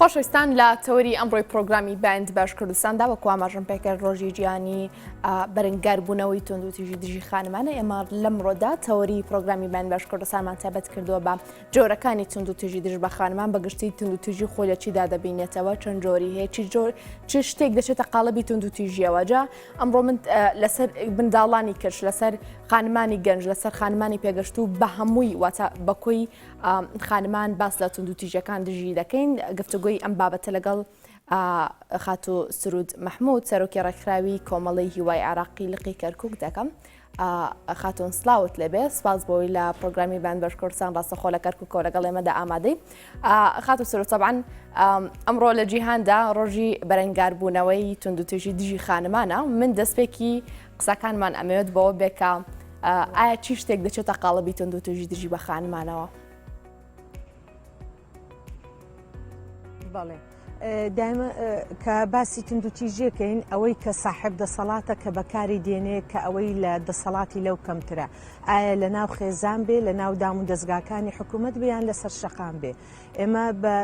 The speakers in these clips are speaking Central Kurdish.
خۆشەویستان لە تەوەری ئەمڕۆی پرۆگرامی بەند باش کوردستاندا وەکو ئاماژەم پێکرد ڕۆژی گیانی بەرەنگاربوونەوەی تونند و تیژی دژی خانمانە ئێمە لەمڕۆدا تەوەری پرۆگرامی بەند باش کوردستانمان تایبەت کردووە بە جۆرەکانی تونند و تیژی دژ بە خانمان بەگشتی تونند و تیژی خۆی لە چیدا دەبینێتەوە چەند جۆری هەیە چ شتێک دەچێتە قاڵبی تونند و تیژیەوە جا ئەمڕۆ من لەسەر بنداڵانی کرد لەسەر خانمانی گەنج لەسەر خانمانی پێگەشت و بە هەمووی واتە بەکۆی خانمان باس لە تونند و تیژەکان دژی دەکەین گفتوگوی ئەم بابەتە لەگەڵ خاتو سرود محمود سەرۆکی ڕێکخراوی کۆمەڵی هیوای عراقی لقی کەرکووک دەکەم خاتون سلااوت لەبێ سپاس بۆی لە پرۆگرامی بەند باش کوردستان ڕاستەخۆ لە کەرکووکەوە لەگەڵ ئێمەدا ئامادەی خاتو سرود طبعاً ئەمڕۆ لە جیهاندا ڕۆژی بەرەنگاربوونەوەی تونند و تیژی دژی خانمانە من دەستپێکی قسەکانمان ئەمەوێت بەوە بێکە ئایا چی شتێک دەچێتە قاڵبی تونند و تیژی دژی بە خانمانەوە؟ بەڵێ دائما کە باسی تونند و تیژیەکەین ئەوەی کە صاحب دەسەڵاتە کە بەکاری دێنێ کە ئەوەی لە دەسەڵاتی لەو کەمترە ئایا لە ناو خێزان بێ لە ناو دام و دەستگاکانی حکوومەت بیان لەسەر شەقام بێ ئێمە بە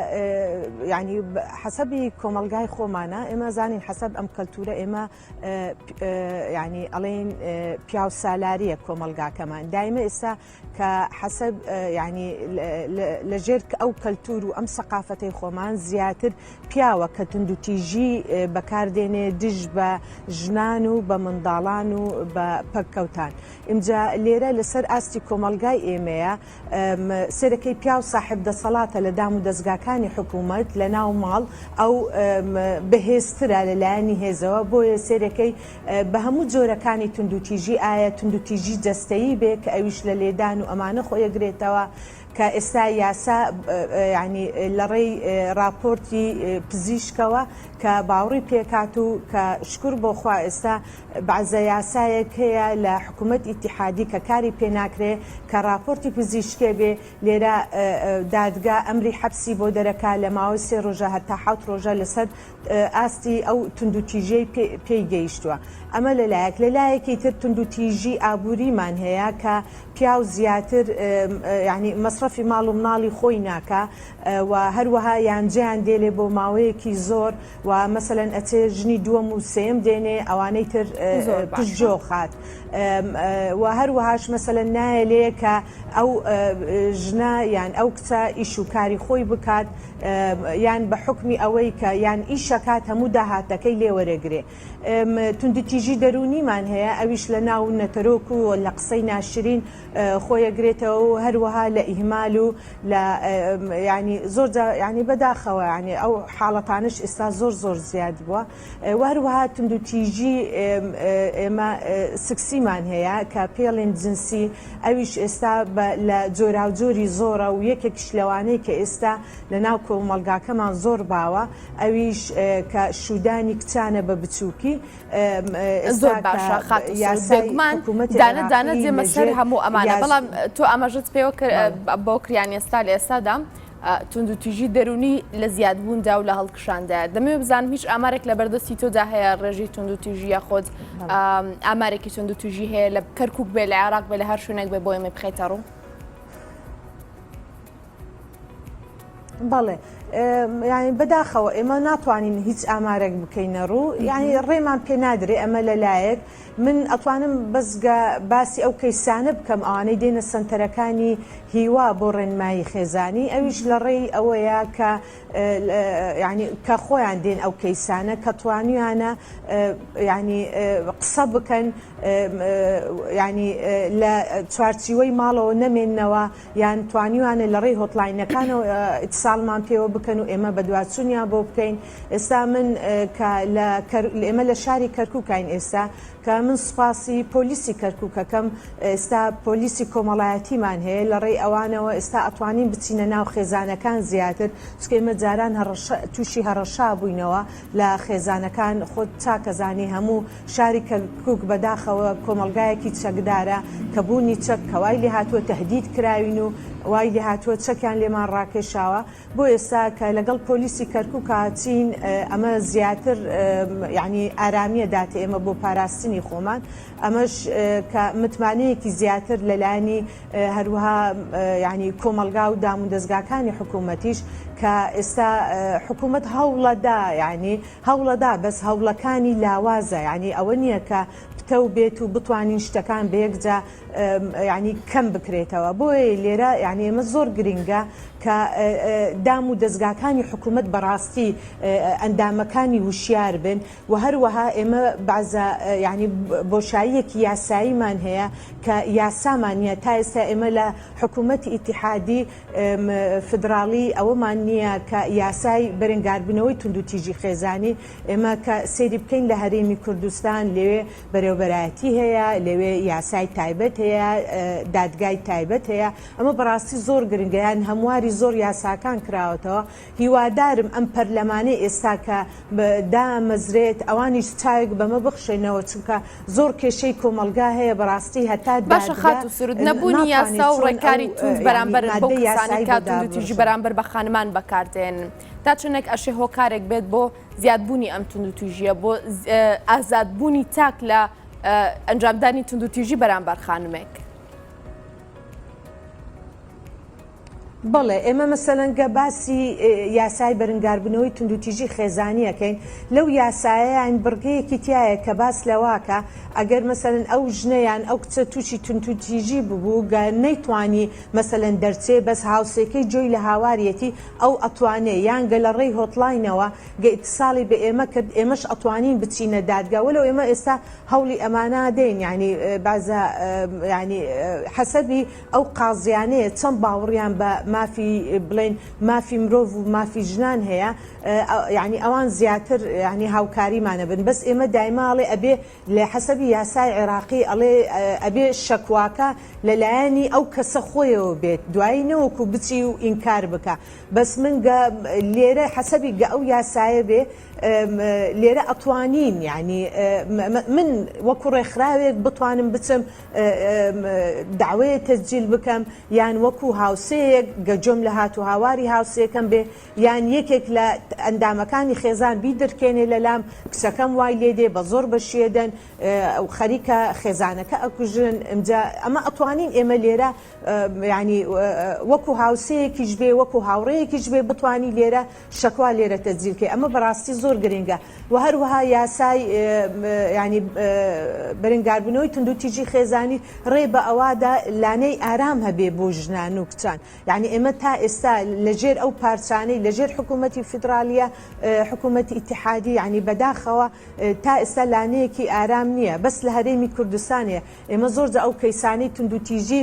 ینی حەسەبی کۆمەلگای خۆمانە ئێمە زانین حەسەب ئەم کەلتورە ئێمە ینی ئەڵێن پیا و سالاریە کۆمەلگاکەمان دایمە ئێستا کە حەسەب ینی لەژێر ئەو کەلتور و ئەم سەقافەتەی خۆمان زیاتر پیاوە کە تونند و تیژی بەکاردێنێ دژ بە ژنان و بە منداڵان و بە پەککەوتان ئینجا لێرە لەسەر ئاستی کۆمەلگای ئێمەیە سەرەکەی پیا و صاحب دەسەڵاتە لە دام و دەستگاکانی حکوومەت لە ناو ماڵ ئەو بەهێزترە لەلایەنی هێزەوە بۆیە سێرەکەی بە هەموو جۆرەکانی تونند و تیژی ئایا تونند و تیژی جەستەیی بێ کە ئەویش لە لێدان و ئەمانە خۆیەگرێتەوە کە ئێستا یاسا ینی لە ڕێی راپۆرتی پزیشکەوە کە باوەڕی پێکات و کە شکر بۆخوا ئێستا بەعزە یاسایەک هەیە لە حکوومەت ئیتیحادی کە کاری پێناکرێ کە راپۆرتی پزیشکێ بێ لێرە دادگا ئەمری حەبسی بۆ دەرەکا لە ماوەی 3 ڕۆژە هەتا 7 ڕۆژە لەسەر ئاستی ئەو تونند و تیژەی پێی گەیشتووە ئەمە لەلایەکی تر تونند و تیژی ئابووریمان هەیە کە پیا و زیاتر ینی مەصرفی ماڵ و مناڵی خۆی ناکە و هەروەها یانجیان دێلێ بۆ ماوەیەکی زۆر و مەسەلەن ئەچێ ژنی دووەم و سێم دێنێ ئەوانەی تر پشتجۆخات و هەروەهاش مەسەلەن نایەلێ کە ئەو ژنە یان ئەو کچە ئیش و کاری خۆی بکات یان بە حکمی ئەوەی کە یان ئیشەکات هەموو داهاتەکەی لێوەرەگرێ تونند و تیژی دەرونیمان هەیە ئەویش لە ناو نەتەرۆک و لە قسەی ناشرین خۆیەگرێتەوە و هەروەها لە ئیهمال و لە ینی زۆر ینی بەداخەوە ینی ئەو حاڵەتانش ئێستا زۆر زیاد بووە و هەروەها تونند و تیژی ئێمە سکسیمان هەیە کە پێڵێن جنسی ئەویش ئێستا لە جۆرا و جۆری زۆرە و یەکێکش لەوانەیە کە ئێستا لە ناو کۆمەلگاکەمان زۆر باوە ئەویش کە شودانی کچانە بە بچووکی زۆر باشە خاتومان دانە جێمە سەر هەموو ئەمانە بەڵام تۆ ئاماژت پێوە بۆ کریان ئێستا لە ئێستادا تونند و تیژی دەرونی لە زیادبووندا و لە هەڵکشاندا دەمەوێت بزانم هیچ ئامارێک لە بەردەستی تۆدا هەیە ڕێژی تونند و تیژیە خۆت ئامارێکی تونند و تیژی هەیە لە کەرکووک بێ لە عێراق بێ لە هەر شوێنێک بێ بۆ ئێمە بخەیتە ڕوو؟ بەڵێ ینی بەداخەوە ئێمە ناتوانین هیچ ئامارێک بکەینە ڕوو ینی ڕێمان پێ نادرێ ئەمە لەلایەک من ئەتوانم بەزگە باسی ئەو کەیسانە بکەم ئەوانەی دێنە سنتەرەکانی هیوا بۆ ڕێنمایی خێزانی ئەویش لە ڕێی ئەوەیە کە ینی کە خۆیان دێن ئەو کەیسانە کە توانیانە ینی قسە بکەن ینی لە چوارچیوەی ماڵەوە نەمێننەوە یان توانیوانە لە ڕێی هۆتلاینەکانەوە ئیتساڵمان پێوە بکەن و ئێمە بە دواتچوونیان بۆ بکەین ئێستا من ئێمە لە شاری کەرکووکین ئێستا کە من سوپاسی پۆلیسی کەرکووکەکەم ئێستا پۆلیسی کۆمەڵایەتیمان هەیە لە ڕێی ئەوانەوە ئێستا ئەتوانین بچینە ناو خێزانەکان زیاتر چکەمە جاران تووشی هەڕەشا بووینەوە لە خێزانەکان خۆت چاکەزانی هەموو شاری کەرکووک بەداخەوە کۆمەلگایەکی چەکدارە کە بوونی چەک کەوای لێ هاتووە تەهدید کراوین و وای لێ هاتووە چەکیان لێمان ڕاکێشاوە بۆ ئێستا کە لەگەڵ پۆلیسی کەرکووک هاتین ئەمە زیاتر یعنی ئارامیە داتێ ئێمە بۆ پاراستنی خۆمان ئەمەش کە متمانەیەکی زیاتر لەلایەنی هەروەها ینی کۆمەلگا و دام و دەستگاکانی حکوومەتیش کە ئێستا حکوومەت هەوڵەدا یعنی هەوڵەدا بەس هەوڵەکانی لاوازە یعنی ئەوە نییە کە پتە و بێت و بتوانین شتەکان بەیەکجا ینی کەم بکرێتەوە بۆیە لێرە یعنی ئێمە زۆر گرنگە کە دام و دەستگاکانی حکوومەت بەڕاستی ئەندامەکانی وشیار بن و هەروەها ئێمە بازە ینی بۆشاییەکی یاساییمان هەیە کە یاسامانە تا ئێستا ئێمە لە حکوومەتی ئیتیحادی فدراڵی ئەوەمان نییە کە یاسای بەرەنگاربوونەوەی توندوتیژی خێزانی ئێمە کە سێری بکەین لە هەرێمی کوردستان لەوێ بەرەوبەرایەتی هەیە لەوێ یاسای تایبەت هەیە دادگای تایبەت هەیە ئەمە بەڕاستی زۆر گرنگیان هەمواری زۆر یاساکان کراوەتەوە هیوادارم ئەم پەرلەمانەی ئێستا کە دامەزرێت ئەوانیش چاوێک بەمە بخشێنەوە چونکە زۆر کێشەی کۆمەلگا هەیە بەڕاستی هەتا باشە خات و سرود نەبوونی یاسا و ڕێکاری تونند بەرامبەر بۆ کەسانی کات توندوتیژی بەرامبەر بە خانمان بەکاردێن تا چنێک ئەشێ هۆکارێک بێت بۆ زیادبوونی ئەم توندوتیژیە بۆ ئازادبوونی تاک لە ئەنجامدانی توندوتیژی بەرامبەر خانمێک. بەڵێ ئێمە مەسەلەنگە باسی یاسای بەرەنگاربوونەوەی توندوتیژی خێزانیەکەین لەو یاسایەیان بڕگەیەکی تایە کە باس لەواکە ئەگەر مەسەلەن ئەو ژنەیان ئەو کچە تووشی توندوتیژی ببوو گە نەیتوانی مەسەلەن دەرچێ بەس هاوسێکەی جۆی لە هاواریەتی ئەو ئەتوانێ یانگە لە ڕێی هۆتلاینەوە گە ئیتساڵی بە ئێمە کرد ئێمەش ئەتوانین بچینە دادگا وەلەو ئێمە ئێستا هەوڵی ئەمانە دێن ینی بازە ینی حەسەبی ئەو قازیانەیە چەند باوەڕیان بە مافی بڵێن مافی مرۆڤ و مافی ژنان هەیە یعنی ئەوان زیاتر ینی هاوکاریمانە بن بەس ئێمە دایماڵێ ئەبێ لە حەسەبی یاسای عێراقی ئەڵێ ئەبێ شەکواکە لەلایەنی ئەو کەسە خۆیەوە بێت دوایی نەوەکو بچی و ئینکار بکە بەس من لێرە حەسەبی گە ئەو یاسایە بێ لێرە ئەتوانین ینی من وەکو ڕێکخراوێک بتوانم بچم داوەیە تەسجیل بکەم یان وەکو هاوسەیەک گەجۆم لە هاتو هاواری هاوسەیەکەم بێ یان یەکێک لە ئەندامەکانی خێزان بیدرکێنێ لەلام کچەکەم وای لێدێ بە زۆر بەشێدەن ئەو خەریکە خێزانەکە ئەکوژن ئەمجا ئەمە ئەتوانین ئێمە لێرە ینی وەکو هاوسەیەکیش بێ وەکو هاوڕەیەکیش بێ بتوانی لێرە شەکوا لێرە تەسجیلکەی ئەمە بەڕاستی زۆر گرنگە و هەروەها یاسای ینی بەرەنگاربوونەوەی توندوتیژی خێزانی ڕێ بە ئەوادا لانەی ئارام هەبێ بۆ ژنان و کچان یعنی ئێمە تا ئێستا لەژێر ئەو پارچانەی لەژێر حکوومەتی فدرالیە حکوومەتی ئیتیحادی ینی بەداخەوە تا ئێستا لانەیەکی ئارام نییە بەس لە هەرێمی کوردستانە ئێمە زۆرجە ئەو کەیسانەی توندوتیژی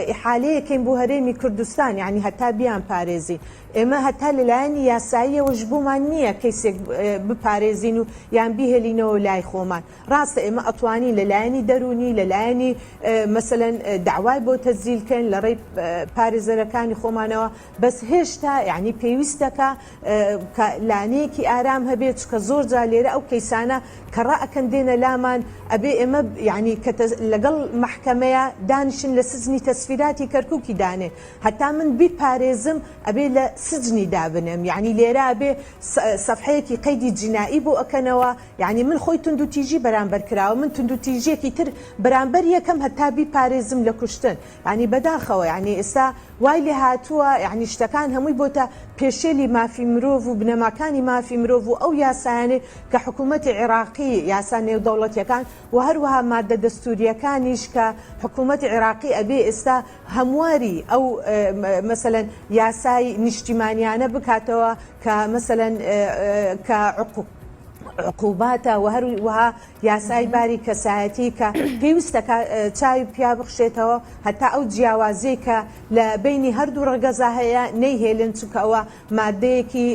ئیحالەیەکەین بۆ هەرێمی کوردستان یعنی هەتا بیان پارێزی ئێمە هەتا لەلایەنی یاساییەوەش بوومان نییە کەیسێک بپارێزین و یان بیهێلینەوە لای خۆمان ڕاستە ئێمە ئەتوانین لەلایەنی دەرونی لەلایەنی مەسەلەن داوای بۆ تەسجیلکەین لە ڕێی پارێزەرەکانی خۆمانەوە بەس هێشتا یعنی پێویستەکە کە لانەیەکی ئارام هەبێت چکە زۆر جا لێرە ئەو کەیسانە کە ڕائەکەندێنە لامان ئەبێ ئێمە یعنی کە لەگەڵ محکەمەیە دانیشن لە سزنی تەسفیراتی کەرکووکی دانێ هەتا من بیپارێزم ئەبێ لە سجنی دابنم یعنی لێرە ئەبێ سەفحەیەکی قەیدی جینایی بۆ ئەکەنەوە یعنی من خۆی توندوتیژی بەرامبەر کراوە من توندوتیژیەکی تر بەرامبەر یەکەم هەتا بیپارێزم لە کوشتن ینی بەداخەوە یعنی ئێستا وای لێ هاتووە یعنی شتەکان هەمووی بۆتە پێشێلی مافی مرۆڤ و بنەماکانی مافی مرۆڤ و ئەو یاسایانێ کە حکوومەتی عێراقی یاسا نێودەوڵەتیەکان و هەروەها مادە دەستوریەکانیش کە حکوومەتی عێراقی ئەبێ ئێستا هەمواری ئەو مەسەلەن یاسای نیشتیمانیانە بکاتەوە کە مەسەلەن کە عقوباتە و هەروەها یاسای باری کەسایەتی کە پێویستەکە چاوی پیا بخشێتەوە هەتا ئەو جیاوازەی کە لە بینی هەردوو ڕەگەزا هەیە نەیهێلن چونکەوە مادەیەکی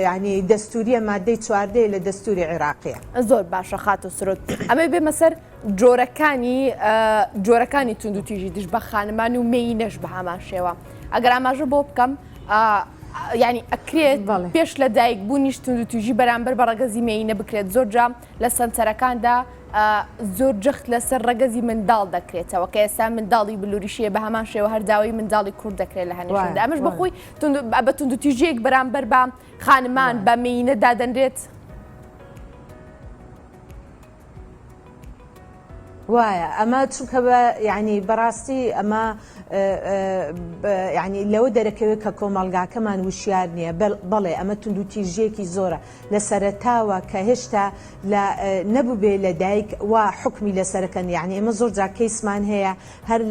ینی دەستوریە مادەی چواردەیە لە دەستوری عێراقیە. زۆر باشە خات و سرود ئەمە بێمە سەر جۆرەکانی توندوتیژی دژ بە خانمان و مێینەش بە هەمان شێوە ئەگەر ئاماژە بۆ بکەم ینی ئەکرێت پێش لە دایک بوونیش توندوتیژی بەرامبەر بە ڕەگەزی مێینە بکرێت زۆر جام لە سەنتەرەکاندا زۆر جەخت لەسەر ڕەگەزی منداڵ دەکرێتەوە کە ئێستا منداڵی بلوریشیە بە هەمان شێوە هەرداوی منداڵی کوڕ دەکرێت لە هەنێشدا ئەمەش بەخۆی بە توندوتیژیەک بەرامبەر بە خانمان بە مێینە دادەنرێت. وایە ئەمە چونکە ینی بەڕاستی ئەمە ینی لەوە دەرەکەوێت کە کۆمەلگاکەمان وشیار نییە بەڵێ ئەمە توندوتیژێکی زۆرە لە سەرەتاوە کە هێشتا نەبوو بێ لە دایک وا حکمی لەسەرەکەن یعنی ئێمە زۆر جا کەیسمان هەیە هەر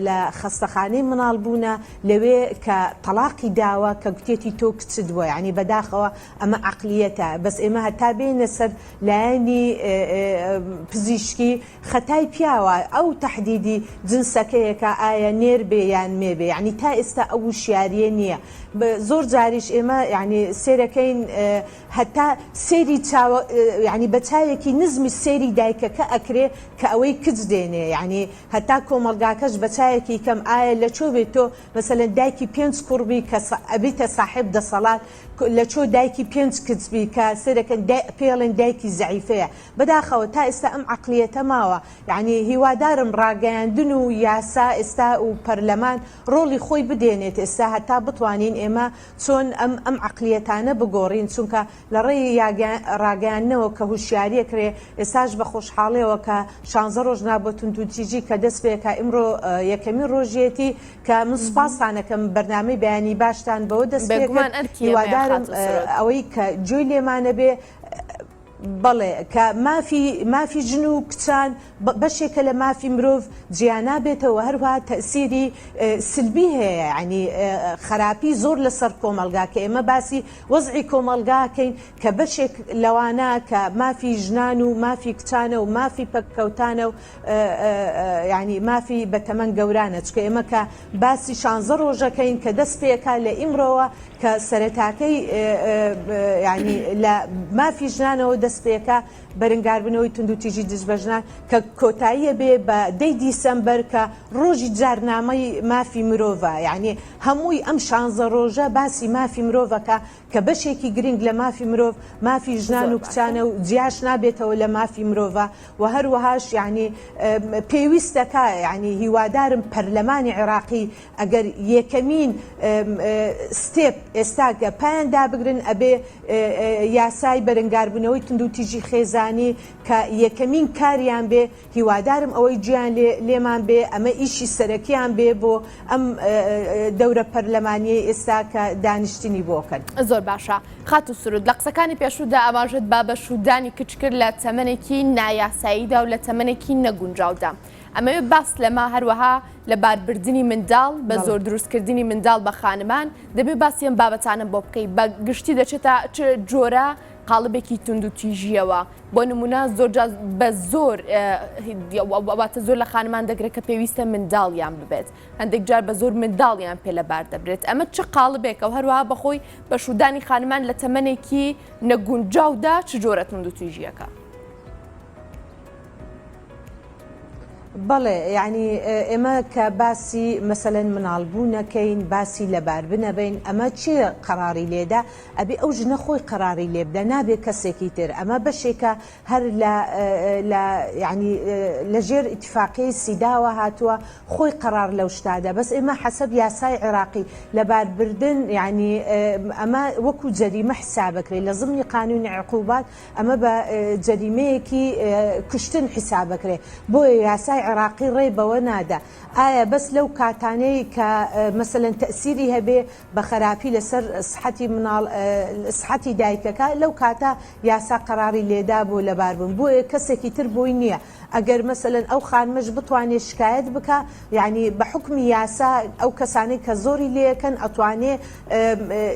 لە خەستەخانەی مناڵ بوونە لەوێ کە تەلاقی داوە کە گوتێتی تۆ کچت بووە ینی بەداخەوە ئەمە عقلیەتە بەس ئێمە هەتا بێنە سەر لایەنی پزیشکی خەتای پیاوە ئەو تەحدیدی جنسەکەیەکە ئایا نێر بێ یان مێبێ ینی تا ئێستا ئەو وشیاریە نییە زۆر جاریش ئێمە ینی سێرەکەین هەتا سێری ینی بەچایەکی نزمی سێری دایکەکە ئەکرێ کە ئەوەی کچ دێنێ ینی هەتا کۆمەلگاکەش بەچایەکی کەم ئایا لە چۆ بێت تۆ مەسەلەن دایکی 5 کوڕبی کە ئەبیتە ساحب دەسەڵات لە چۆ دایکی 5 کچبی کە سێرەکەن پێڵێن دایکی زەعیفەیە بەداخەوە تا ئێستا ئەم عقلیەتە ماوە یعنی هیوادارم ڕاگەیاندن و یاسا ئێستا و پەرلەمان ڕۆڵی خۆی بدێنێت ئێستا هەتا بتوانین ئێمە چۆن ئەم عقلیەتانە بگۆڕین چونکە لە ڕێی ڕاگەیانەوە کە هوشیاریە کرێ ئێستاش بە خۆشحاڵیەوە کە 16 ڕۆژ نابەت توندوتیژی کە دەست پێکە ئیمڕۆ یەکەمی ڕۆژێتی کە من سوپاسانەکەم بەرنامەی بەیانی باشتان بەوە دەست پێکرد هیوادارم ئەوەی کە جوێی لێمانە بێ بەڵێ کە مافی ژن و کچان بەشێکە لە مافی مرۆڤ جیانا بێتەوە هەروە تەسیری سلبی هەیە ینی خراپی زۆر لەسەر کۆمەلگاکە ئێمە باسی وەزعی کۆمەلگاکەین کە بەشێک لەوانە کە مافی ژنان و مافی کچانە و مافی پەککەوتانە و ینی مافی بەتەمەن گەورانە چکە ئێمە کە باسی 16 ڕۆژەکەین کە دەست پێکا لە ئیمڕۆوە کە سەرەتاکەی ینی لە مافی ژنانەوە دەست پێکە بەرەنگاربنەوەی توندوتیژی دژبەژنان کە کۆتاییە بێ بە 10 دیسەمبەر کە ڕۆژی جارنامەی مافی مرۆڤە یعنی هەمووی ئەم 16 ڕۆژە باسی مافی مرۆڤەکە کە بەشێکی گرنگ لە مافی مرۆڤ مافی ژنان و کچانە و جیاش نابێتەوە لە مافی مرۆڤە و هەروەهاش یعنی پێویستەکە یعنی هیوادارم پەرلەمانی عێراقی ئەگەر یەکەمین ستێپ ئێستاگە پایان دابگرن ئەبێ یاسای بەرەنگاربوونەوەی توندوتیژی خێزانی کە یەکەمین کاریان بێ هیوادارم ئەوەی گیان لێمان بێ ئەمە ئیشی سەرەکیان بێ بۆ ئەم دەورە پەرلەمانیەی ئێستا کە دانیشتنی بۆکەن. زۆر باشە خات و سرود لە قسەکانی پێشودا ئاماژت با بە شودانی کچ کرد لە تەمەنێکی نایاساییدا و لە تەمەنێکی نەگونجاودا ئەمەوێت باس لەما هەروەها لە باربردنی منداڵ بە زۆر دروستکردنی منداڵ بە خانمان دەبێت باسی ئەم بابەتانە بۆ بکەیت بە گشتی دەچێتە چ جۆرە قاڵبێکی توندوتیژیەوە بۆ نمونە زۆر بە زۆر واتە زۆر لە خانمان دەگرێت کە پێویستە منداڵیان ببێت هەندێک جار بە زۆر منداڵیان پێ لەبار دەبرێت ئەمە چه قاڵبێکە و هەروەها بەخۆی بە شودانی خانمان لە تەمەنێکی نەگونجاودا چ جۆرە توندوتیژیەکە؟ بەڵێ یعنی ئێمە کە باسی مەسەلەن مناڵبوونەکەین باسی لەبار بنەبین ئەمە چێ قەراری لێدا ئەبێ ئەو ژنە خۆی قەراری لێبدە نابێت کەسێکی تر ئەمە بەشێکە هەر ینی لەژێر ئیتفاقی سیداوە هاتووە خۆی قەرار لەو شتادا بەس ئێمە حەسەب یاسای عێراقی لەباربردن یعنی ئەمە وەکو جەریمە حسابەکرێت لە ضمنی قانونی عقوبات ئەمە بە جەریمەیەکی کوشتن حسابەکرێت بۆیە یاسای عێراقی ڕێ بەوە نادا ئایا بەس لەو کاتانەی کە مەسەلەن تەسیری هەبێ بە خراپی لەسەر سحەتی دایکەکە لەو کاتە یاسا قەراری لێدا بۆ لەباربوون بۆیە کەسێکی تر بۆی نییە ئەگەر مەسەلەن ئەو خانمەش بتوانێت شکایەت بکە یعنی بە حکمی یاسا ئەو کەسانەی کە زۆری لێەکەن ئەتوانێ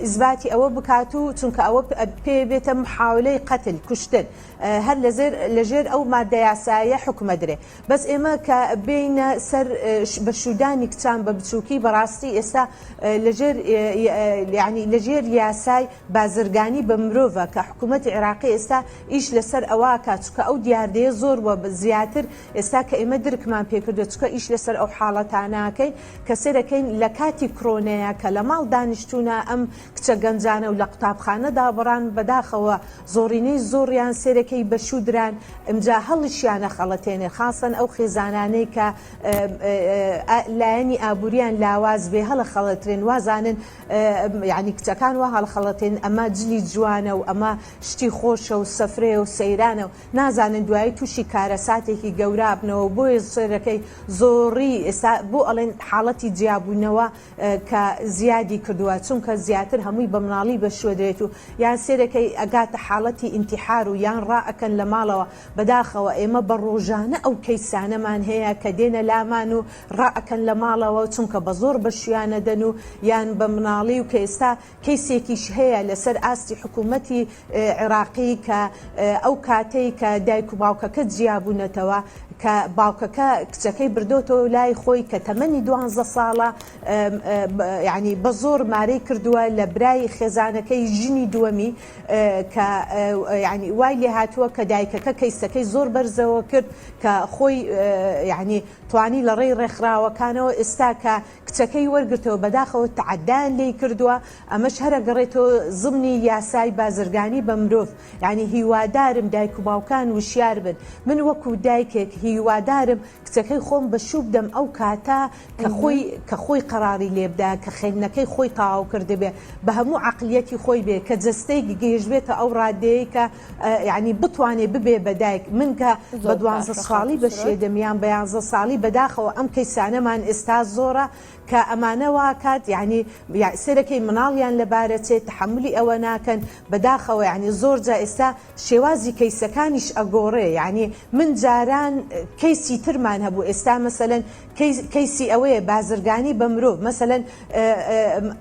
ئیزباتی ئەوە بکات و چونکە ئەوە پێ بێتە محاولەی قەتل کوشتن هەر لەژێر ئەو مادە یاسایە حکومە درێ بەس ئێمە کە بینە سەر بە شودانی کچان بە بچووکی بەڕاستی ئێستا لەژێر یاسای بازرگانی بە مرۆڤە کە حکوومەتی عێراقی ئێستا ئیش لەسەر ئەوە کات چکە ئەو دیاردەیە زۆر وە زیاتر ئێستا کە ئێمە درکمان پێکردو چکە ئیش لەسەر ئەو حاڵەتاناکەین کە سێرەکەین لە کاتی کرۆنەیە کە لە ماڵ دانیشتوونە ئەم کچە گەنجانە و لە قوتابخانەدا بڕان بەداخەوە زۆرینەی زۆریان سێرەکەی بەشودران ئەمجا هەڵیشیانە خەڵەتێنێ خاصن ئەو خێزان ئینسانانەی کە لایەنی ئابوووریان لاواز بێ هەڵە خەڵەترێن وازانن یعنی کچەکان وا هەڵخەڵەتێن ئەمە جلی جوانە و ئەمە شتی خۆشە و سەفرێ و سەیرانە و نازانن دوایی تووشی کارەساتێکی گەورە بنەوە بۆیە سێرەکەی زۆڕی ئێستا بۆ ئەڵێن حاڵەتی جیابوونەوە کە زیادی کردووە چونکە زیاتر هەمووی بە مناڵی بەشوێدرێت و یان سێرەکەی ئەگاتە حاڵەتی ئینتیحار و یان ڕائەکەن لە ماڵەوە بەداخەوە ئێمە بە ڕۆژانە ئەو کەیسانەمان هەیە کە دێنە لامان و ڕائەکەن لە ماڵەوە چونکە بە زۆر بەشیانە دەن و یان بە مناڵی و کە ئێستا کەیسێکیش هەیە لەسەر ئاستی حکوومەتی عێراقی کە ئەو کاتەی کە دایک و باوکەکە جیابوونەتەوە کە باوکەکە کچەکەی بردۆتەوە لای خۆی کە تەمەنی 12 ساڵە یعنی بە زۆر مارەی کردووە لە برای خێزانەکەی ژنی دووەمی کە یعنی وای لێ هاتووە کە دایکەکە کەیسەکەی زۆر بەرزەوە کرد کە خۆی یعنی توانی لە ڕێی ڕێکخراوەکانەوە ئێستا کە کچەکەی وەرگرتەوە بەداخەوە تعدان لێی کردووە ئەمەش هەرە گەڕێتەوە زمنی یاسای بازرگانی بە مرۆڤ یعنی هیوادارم دایک و باوکان وشیار بن من وەکو دایکێک هیوادارم کچەکەی خۆم بە شوب دەم ئەو کاتە کە خۆی قەراری لێبدا کە خێنەکەی خۆی تاواو کرده بێ بە هەموو عقلیەتی خۆی بێ کە جەستەی گەیشتبێتە ئەو ڕادەیە کە یعنی بتوانێ ببێ بەدایک من کە بە 12 ساڵی بەشێدەمیان بە 11 ساڵی بەداخەوە ئەم کەیسانەمان ئێستا زۆرە کە ئەمانەوە کات یعنی سێرەکەی مناڵیان لەبارەچێت تحملی ئەوە ناکەن بەداخەوە یعنی زۆر جا ئێستا شێوازی کەیسەکانیش ئەگۆڕێ یعنی من جاران کەیسی ترمان هەبوو ئێستا مەسەلەن کەیسی ئەوەیە بازرگانی بە مرۆڤ مەسەلەن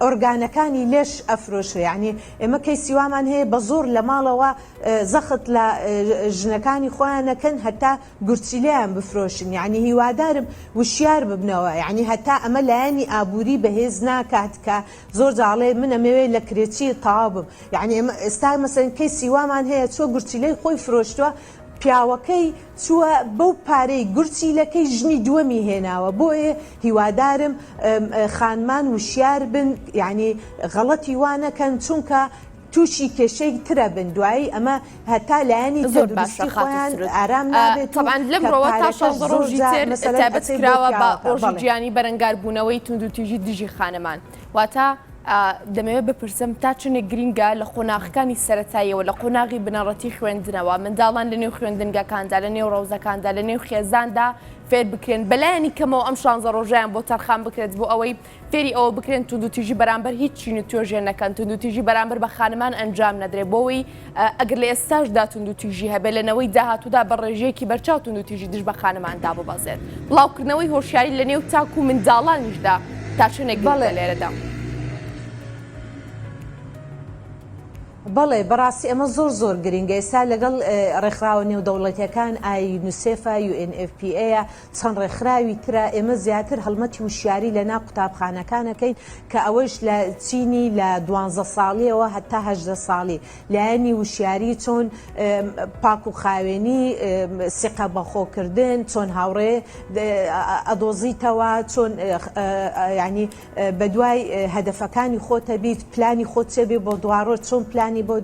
ئۆرگانەکانی لێش ئەفرۆشە یعنی ئێمە کەیسی وامان هەیە بە زۆر لە ماڵەوە زەخت لە ژنەکانی خۆیانەکەن هەتا گورچیلیان بفرۆشن یعنی هیوادارم وشیار ببنەوە یعنی هەتا ئەمە لایەنی ئابووری بەهێز ناکات کە زۆر جاڵێ من ئەمەوێ لە کرێچی تاوابم یعنی ئێمە ئێستا مەسەلەن کەیسی وامان هەیە چۆ گورچیلەی خۆی فرۆشتووە پیاوەکەی چووە بەو پارەی گورچیلەکەی ژنی دووەمی هێناوە بۆیە هیوادارم خانمان وشیار بن یعنی غەڵەتی وانەکەن چونکە تووشی کێشەی ترە بن دوایی ئەمە هەتا لایەنی تەندروستی خۆیان ئارام نابێت طبعاً لەمڕۆوە تا 16 ڕۆژی تر تایبەت کراوە بە ڕۆژی گیانی بەرەنگاربوونەوەی توندوتیژی دژی خانەمان واتە دەمەوێت بپرسم تا چنێک گرینگە لە قۆناغەکانی سەرەتاییەوە لە قۆناغی بنەڕەتی خوێندنەوە منداڵان لە نێو خوێندنگەکاندا لە نێو ڕەوزەکاندا لە نێو خێزاندا فێر بکرێن بەلایەنی کەمەوە ئەم 16 ڕۆژیان بۆ تەرخان بکرێت بۆ ئەوەی فێری ئەوە بکرێن توندوتیژی بەرامبەر هیچ چین و توێژێ نەکەن توندوتیژی بەرامبەر بە خانمان ئەنجام نەدرێت بۆەوەی ئەگەر لە ئێستاشدا توندوتیژی هەبێ لەنەوەی داهاتوودا بە ڕێژەیەکی بەرچاو توندوتیژی دژ بە خانماندا ببەزێت بڵاوکردنەوەی هۆشیاری لە نێو تاکو و منداڵانیشدا تا چنێک لێرەدا بەڵێ بەڕاستی ئەمە زۆر گرنگە ئێستا لەگەڵ ڕێکخراوە نێودەوڵەتیەکان UNICEF UNFPA چەند ڕێکخراوی ترە ئێمە زیاتر هەڵمەتی وشیاری لە ناو قوتابخانەکانەکەین کە ئەوەش لە چینی لە 12 ساڵیەوە هەتا 18 ساڵی لایەنی وشیاری چۆن پاک و خاوێنی سقە بەخۆکردن چۆن هاوڕێ ئەدۆزیتەوە چۆن ینی بەدوای هەدەفەکانی خۆتە بیت پلانی خۆت چێبێ بۆ دوڕۆ چۆن پلانی بۆ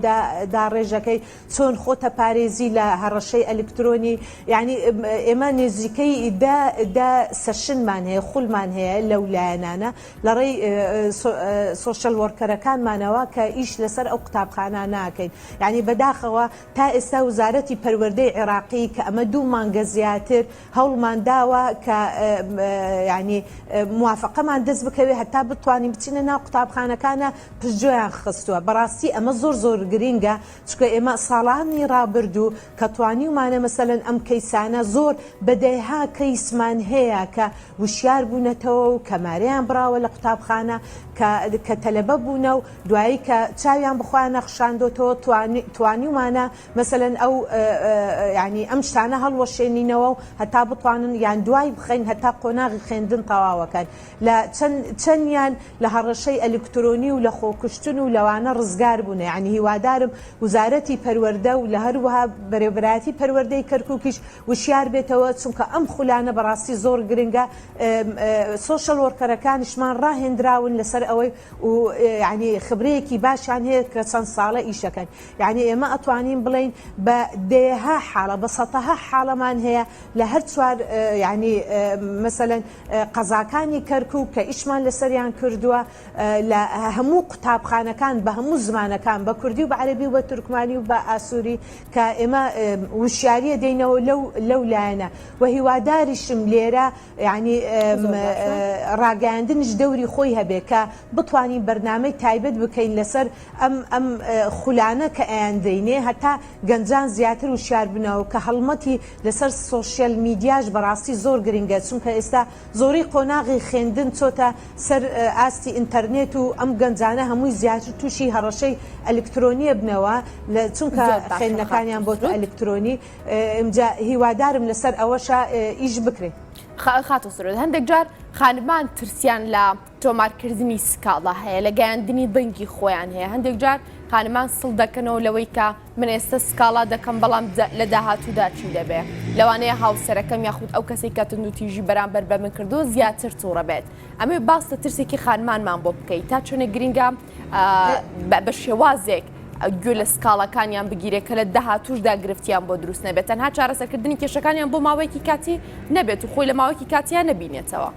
داڕێژەکەی چۆن خۆتە پارێزی لە هەڕەشەی ئەلکترۆنی یعنی ئێمە نێزیکەی دا سەشنمان هەیە خولمان هەیە لەو لایەنانە لە ڕێی سۆشەل وەرکەرەکانمانەوە کە ئیش لەسەر ئەو قوتابخانە ناکەین یعنی بەداخەوە تا ئێستا وزارەتی پەروەردەی عێراقی کە ئەمە 2 مانگە زیاتر هەوڵمان داوە کە ینی موافقەمان دەست بکەوێت هەتا بتوانین بچینە ناو قوتابخانەکانە پشتگوێیان خستووە بەڕاستی ئەمە زۆر گرینگە چکە ئێمە ساڵانی ڕابردوو کە توانیمانە مەسەلەن ئەم کەیسانە زۆر بەدەیها کەیسمان هەیە کە وشیار بوونەتەوە و کەماریان براوە لە قوتابخانە کە تەلەبە بوونە و دوایی کە چاویان بخوایان نەخشاندۆتەوە توانیمانە مەسەلەن ئەو ینی ئەم شتانە هەڵوەشێنینەوە و هەتا بتوانن یان دوای بخەین هەتا قۆناغی خوێندن تەواوەکەن لە چەندیان لە هەڕەشەی ئەلکترۆنی و لە خۆکوشتن و لەوانە ڕزگار بوون یعنی هیوادارم وزارەتی پەروەردە و لە هەروەها بەرەبەرایەتی پەروەردەی کەرکووکیش وشیار بێتەوە چونکە ئەم خولانە بەڕاستی زۆر گرنگە سۆشەل وەرکەرەکانیشمان ڕاهێنراون لەسەر ئەوەی و ینی خبرەیەکی باشیان هەیە کە چەند ساڵە ئیشەکەن یعنی ئێمە ئەتوانین بڵین بە دێها حاڵە بە سەتەها حاڵەمان هەیە لە هەر چوار ینی مەسەلەن قەزاکانی کەرکووک کە ئیشمان لەسەریان کردووە لە هەموو قوتابخانەکان بە هەموو زمانەکان بە کوردی و بە عەرەبی و بە تورکمانی و بە ئاسووری کە ئێمە وشیاریە دەینەوە لەو لایەنە و هیواداریشم لێرە ینی ڕاگەاندنش دەوری خۆی هەبێ کە بتوانین بەرنامەی تایبەت بکەین لەسەر ئەم خولانە کە ئەیاندەینێ هەتا گەنجان زیاتر وشیار بنەوە کە هەڵمەتی لەسەر سۆشیال میدیاش بەڕاستی زۆر گرنگە چونکە ئێستا زۆری قۆناغی خوێندن چۆتە سەر ئاستی ئینتەرنێت و ئەم گەنجانە هەمووی زیاتر تووشی هەڕەشەی ئەلکترۆنیە بنەوە چونکە خوێندنەکانیان بۆ ئەلکترۆنی ئەمجا هیوادارم لەسەر ئەوەشە ئیش بکرێت. خاتە سرۆت هەندێک جار خانمان ترسیان لە تۆمارکردنی سکاڵا هەیە لە گەیاندنی دەنگی خۆیان هەیە هەندێک جار خانمان سڵ دەکەنەوە لەوەی کە من ئێستا سکاڵا دەکەم بەڵام لە داهاتوودا چی دەبێ لەوانەیە هاوسەرەکەم یاخود ئەو کەسێک کە تونوتیژی بەرامبەر بە من کردو زیاتر تووڕە بێت ئەمێ باس لە ترسێکی خانمانمان بۆ بکەیت تا چۆنە گرنگە بە شێوازێک گوێ لە سکاڵەکانیان بگیرێت کە لە داهاتووشدا گرفتیان بۆ دروست نەبێت تەنها چارەسەرکردنی کێشەکانیان بۆ ماوەیەکی کاتی نەبێت و خۆی لە ماوەیەکی کاتیان نەبینێتەوە.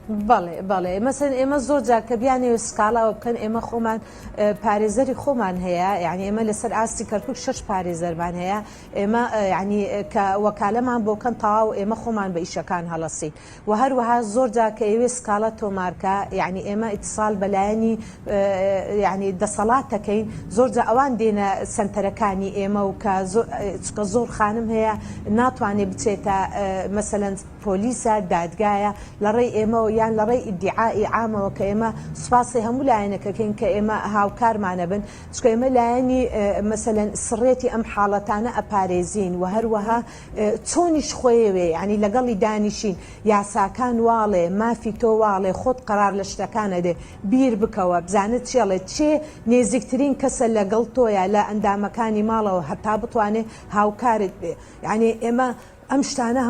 بەڵێ مەسەن ئێمە زۆر جار کە بیانێ سکاڵاوە بکەن ئێمە خۆمان پارێزەری خۆمان هەیە یعنی ئێمە لەسەر ئاستی کەرکووک 6 پارێزەرمان هەیە ئێمە ینی کە وەکالەمان بۆکەن تەواو ئێمە خۆمان بە ئیشەکان هەڵەسین و هەروەها زۆر جار کە ئێوێ سکاڵە تۆمارکە یعنی ئێمە ئیتصال بەلایەنی ینی دەسەڵات دەکەین زۆر جار ئەوان دێنە سنتەرەکانی ئێمە و کە زۆر خانم هەیە ناتوانێت بچێتە مەسەلەن پۆلیسە دادگایە لە ڕێی ئێمە یان لە ڕێی ئیدعای عامەوە کە ئێمە سوپاسی هەموو لایەنەکەکەین کە ئێمە هاوکارمانە بن چکە ئێمە لایەنی مەسەلەن سڕێتی ئەم حاڵەتانە ئەپارێزین و هەروەها چۆنیش خۆیەوێ ینی لەگەڵی دانیشین یاساکان واڵێ مافی تۆ واڵێ خۆت قەرار لە شتەکانە دێ بیر بکەوە بزانت چێڵێت چێ نێزیکترین کەسە لەگەڵ تۆیە لە ئەندامەکانی ماڵەوە هەتا بتوانێت هاوکارت بێ یعنی ئێمە ئەم شتانە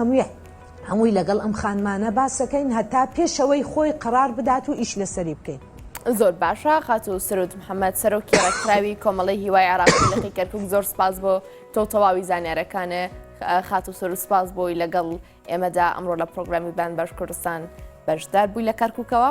هەمووی لەگەڵ ئەم خانمانە باسەکەین هەتا پێشەوەی خۆی قەرار بدات و ئیش لەسەری بکەین. زۆر باشە خاتو سرود محەممەد سەرۆکی ڕێکخراوی کۆمەڵی هیوای عراقی لەقی کەرکووک زۆر سپاس بۆ تۆ تەواوی زانیارەکانە خاتو سرود سپاس بۆی لەگەڵ ئێمەدا ئەمڕۆ لە پرۆگرامی بەند بەش کوردستان بەشدار بووی لە کەرکووکەوە